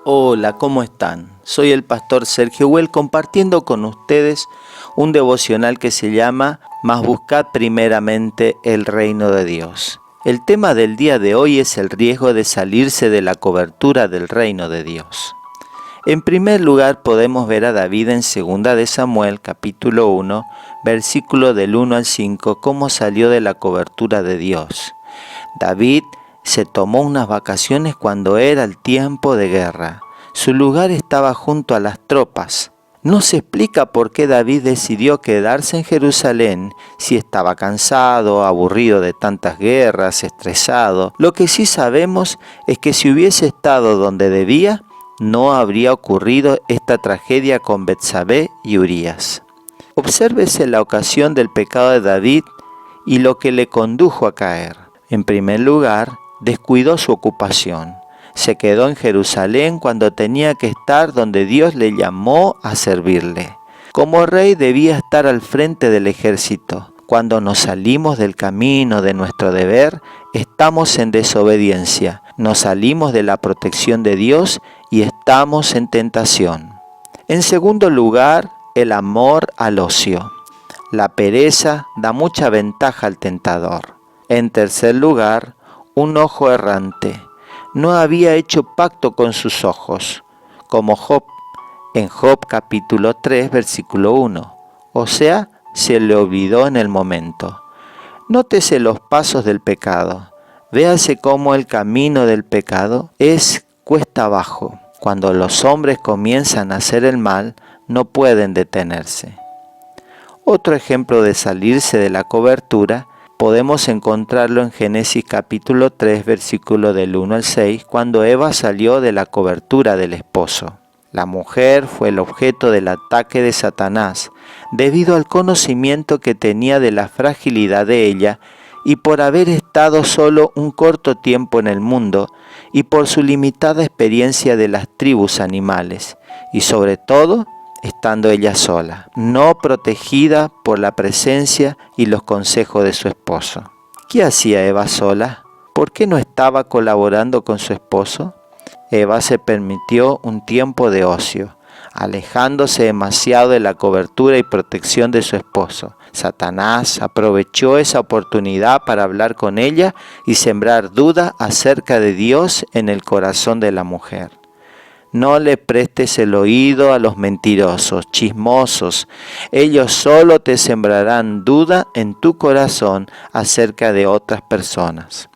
Hola, ¿cómo están? Soy el pastor Sergio Well compartiendo con ustedes un devocional que se llama Mas buscad primeramente el reino de Dios. El tema del día de hoy es el riesgo de salirse de la cobertura del reino de Dios. En primer lugar podemos ver a David en 2 de Samuel capítulo 1, versículo del 1 al 5, cómo salió de la cobertura de Dios. David se tomó unas vacaciones cuando era el tiempo de guerra. Su lugar estaba junto a las tropas. No se explica por qué David decidió quedarse en Jerusalén si estaba cansado, aburrido de tantas guerras, estresado. Lo que sí sabemos es que si hubiese estado donde debía, no habría ocurrido esta tragedia con Betsabé y Urías. Obsérvese la ocasión del pecado de David y lo que le condujo a caer. En primer lugar, descuidó su ocupación. Se quedó en Jerusalén cuando tenía que estar donde Dios le llamó a servirle. Como rey debía estar al frente del ejército. Cuando nos salimos del camino de nuestro deber, estamos en desobediencia. Nos salimos de la protección de Dios y estamos en tentación. En segundo lugar, el amor al ocio. La pereza da mucha ventaja al tentador. En tercer lugar, un ojo errante. No había hecho pacto con sus ojos, como Job, en Job capítulo 3, versículo 1. O sea, se le olvidó en el momento. Nótese los pasos del pecado. Véase cómo el camino del pecado es cuesta abajo. Cuando los hombres comienzan a hacer el mal, no pueden detenerse. Otro ejemplo de salirse de la cobertura podemos encontrarlo en Génesis capítulo 3, versículo del 1 al 6, cuando Eva salió de la cobertura del esposo. La mujer fue el objeto del ataque de Satanás, debido al conocimiento que tenía de la fragilidad de ella y por haber estado solo un corto tiempo en el mundo y por su limitada experiencia de las tribus animales y sobre todo estando ella sola, no protegida por la presencia y los consejos de su esposo. ¿Qué hacía Eva sola? ¿Por qué no estaba colaborando con su esposo? Eva se permitió un tiempo de ocio, alejándose demasiado de la cobertura y protección de su esposo. Satanás aprovechó esa oportunidad para hablar con ella y sembrar duda acerca de Dios en el corazón de la mujer. No le prestes el oído a los mentirosos, chismosos. Ellos solo te sembrarán duda en tu corazón acerca de otras personas.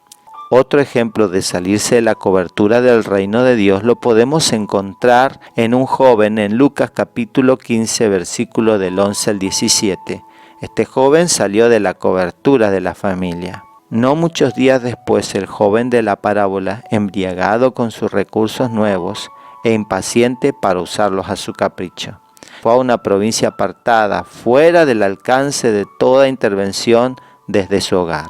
Otro ejemplo de salirse de la cobertura del reino de Dios lo podemos encontrar en un joven en Lucas capítulo 15, versículo del 11 al 17. Este joven salió de la cobertura de la familia. No muchos días después, el joven de la parábola, embriagado con sus recursos nuevos, e impaciente para usarlos a su capricho, fue a una provincia apartada, fuera del alcance de toda intervención desde su hogar.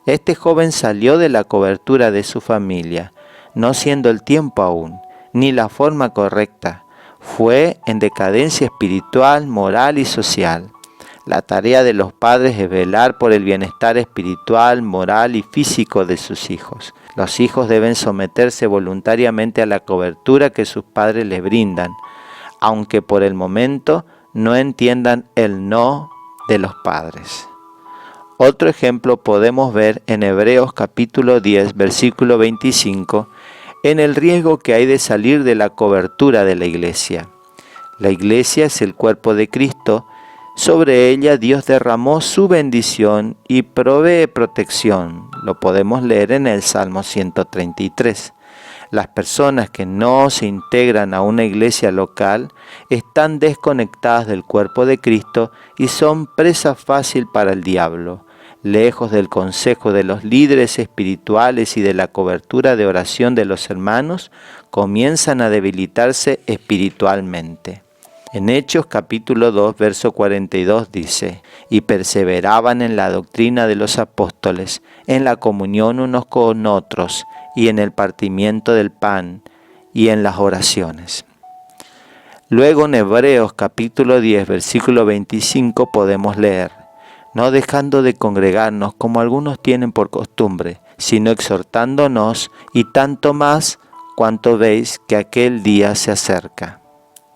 Este joven salió de la cobertura de su familia, no siendo el tiempo aún, ni la forma correcta. Fue en decadencia espiritual, moral y social. La tarea de los padres es velar por el bienestar espiritual, moral y físico de sus hijos. Los hijos deben someterse voluntariamente a la cobertura que sus padres les brindan, aunque por el momento no entiendan el no de los padres. Otro ejemplo podemos ver en Hebreos capítulo 10, versículo 25, en el riesgo que hay de salir de la cobertura de la iglesia. La iglesia es el cuerpo de Cristo. Sobre ella Dios derramó su bendición y provee protección. Lo podemos leer en el Salmo 133. Las personas que no se integran a una iglesia local están desconectadas del cuerpo de Cristo y son presa fácil para el diablo. Lejos del consejo de los líderes espirituales y de la cobertura de oración de los hermanos, comienzan a debilitarse espiritualmente. En Hechos capítulo 2, verso 42 dice: y perseveraban en la doctrina de los apóstoles, en la comunión unos con otros, y en el partimiento del pan, y en las oraciones. Luego en Hebreos capítulo 10, versículo 25 podemos leer: no dejando de congregarnos como algunos tienen por costumbre, sino exhortándonos, y tanto más cuanto veis que aquel día se acerca.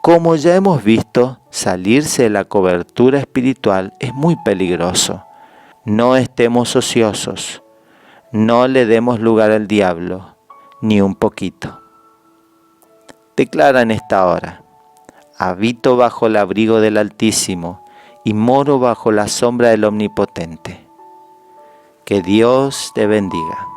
Como ya hemos visto, salirse de la cobertura espiritual es muy peligroso. No estemos ociosos, no le demos lugar al diablo, ni un poquito. Declara en esta hora: habito bajo el abrigo del Altísimo y moro bajo la sombra del Omnipotente. Que Dios te bendiga.